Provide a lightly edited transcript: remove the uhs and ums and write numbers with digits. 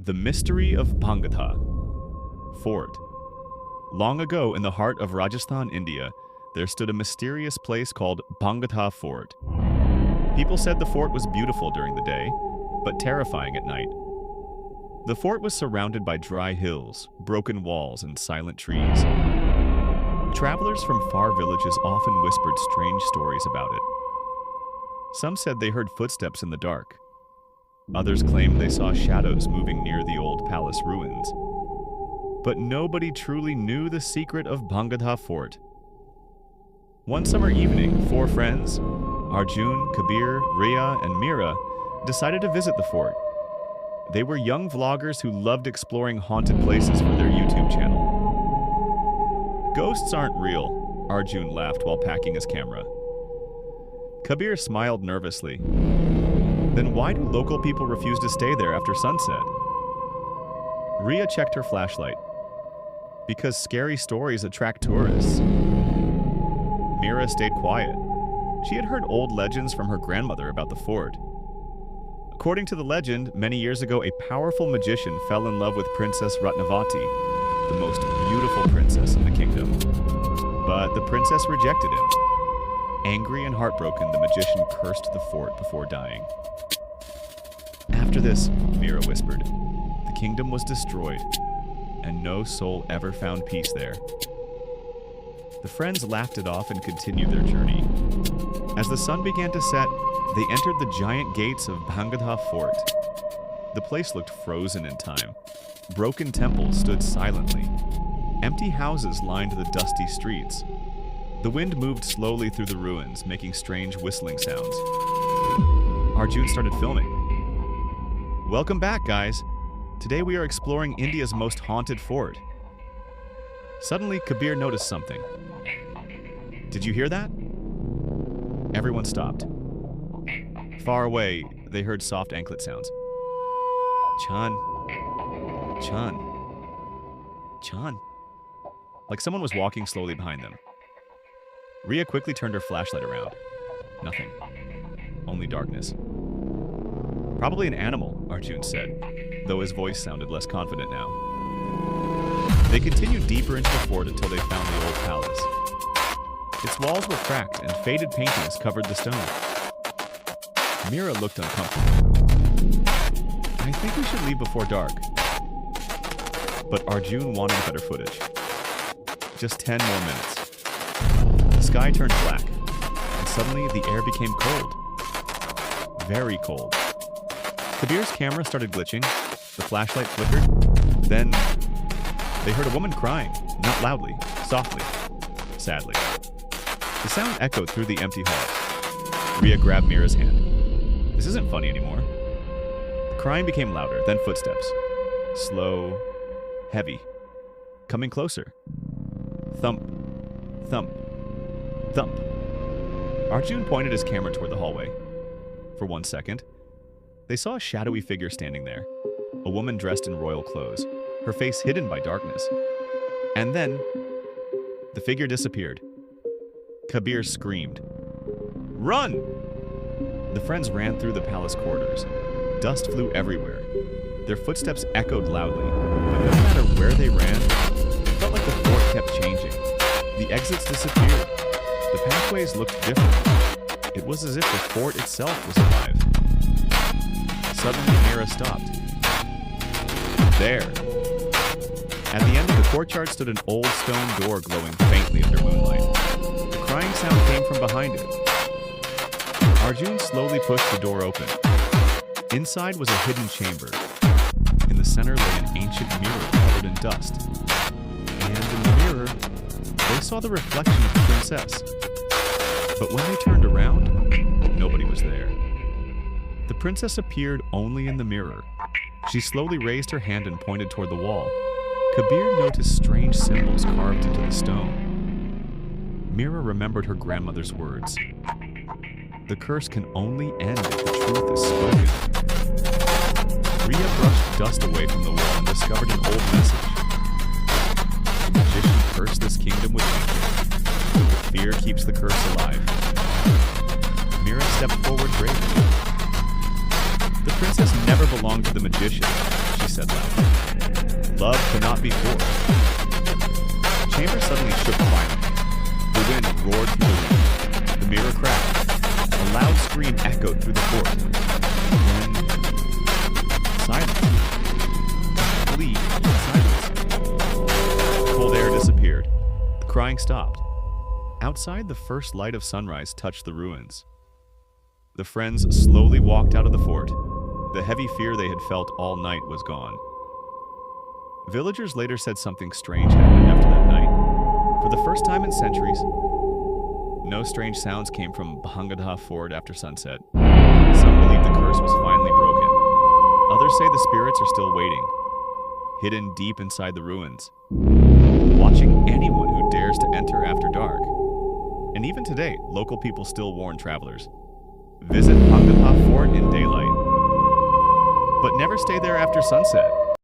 The Mystery of Bhangadha Fort. Long ago, in the heart of Rajasthan, India, there stood a mysterious place called Bhangadha Fort. People said the fort was beautiful during the day, but terrifying at night. The fort was surrounded by dry hills, broken walls, and silent trees. Travelers from far villages often whispered strange stories about it. Some said they heard footsteps in the dark. Others claimed they saw shadows moving near the old palace ruins. But nobody truly knew the secret of Bhangadha Fort. One summer evening, 4 friends, Arjun, Kabir, Riya, and Meera, decided to visit the fort. They were young vloggers who loved exploring haunted places for their YouTube channel. Ghosts aren't real, Arjun laughed while packing his camera. Kabir smiled nervously. Then why do local people refuse to stay there after sunset? Riya checked her flashlight. Because scary stories attract tourists. Meera stayed quiet. She had heard old legends from her grandmother about the fort. According to the legend, many years ago, a powerful magician fell in love with Princess Ratnavati, the most beautiful princess in the kingdom. But the princess rejected him. Angry and heartbroken, the magician cursed the fort before dying. After this, Meera whispered, the kingdom was destroyed, and no soul ever found peace there. The friends laughed it off and continued their journey. As the sun began to set, they entered the giant gates of Bhangadha Fort. The place looked frozen in time. Broken temples stood silently. Empty houses lined the dusty streets. The wind moved slowly through the ruins, making strange whistling sounds. Arjun started filming. Welcome back, guys. Today we are exploring India's most haunted fort. Suddenly, Kabir noticed something. Did you hear that? Everyone stopped. Far away, they heard soft anklet sounds. Chan. Chan. Chan. Like someone was walking slowly behind them. Riya quickly turned her flashlight around. Nothing. Only darkness. Probably an animal, Arjun said, though his voice sounded less confident now. They continued deeper into the fort until they found the old palace. Its walls were cracked and faded paintings covered the stone. Meera looked uncomfortable. I think we should leave before dark. But Arjun wanted better footage. Just 10 more minutes. The sky turned black, and suddenly the air became cold. Very cold. Kabir's camera started glitching. The flashlight flickered. Then they heard a woman crying, not loudly, softly, sadly. The sound echoed through the empty hall. Riya grabbed Meera's hand. This isn't funny anymore. The crying became louder, then footsteps. Slow, heavy, coming closer. Thump, thump, thump. Arjun pointed his camera toward the hallway. For 1 second, they saw a shadowy figure standing there, a woman dressed in royal clothes, her face hidden by darkness. And then, the figure disappeared. Kabir screamed, "Run!" The friends ran through the palace corridors. Dust flew everywhere. Their footsteps echoed loudly, but no matter where they ran, it felt like the fort kept changing. The exits disappeared. The pathways looked different. It was as if the fort itself was alive. Suddenly, Meera stopped. There. At the end of the courtyard stood an old stone door glowing faintly under moonlight. The crying sound came from behind it. Arjun slowly pushed the door open. Inside was a hidden chamber. In the center lay an ancient mirror covered in dust. And in the mirror, they saw the reflection of the princess. But when they turned around, nobody was there. The princess appeared only in the mirror. She slowly raised her hand and pointed toward the wall. Kabir noticed strange symbols carved into the stone. Meera remembered her grandmother's words. The curse can only end if the truth is spoken. Riya brushed dust away from the wall and discovered an old message. The magician cursed this kingdom with anger. Fear keeps the curse alive. Meera stepped forward bravely. The princess never belonged to the magician. She said loudly. Love cannot be forced. The chamber suddenly shook violently. The wind roared through the room. The mirror cracked. A loud scream echoed through the fort. Then silence. Complete silence. Cold air disappeared. The crying stopped. Outside, the first light of sunrise touched the ruins. The friends slowly walked out of the fort. The heavy fear they had felt all night was gone. Villagers later said something strange happened after that night. For the first time in centuries, no strange sounds came from Bhangadha Fort after sunset. Some believe the curse was finally broken. Others say the spirits are still waiting, hidden deep inside the ruins, watching anyone who dares to enter after dark. And even today, local people still warn travelers. Visit Bhangadha Fort in daylight, but never stay there after sunset.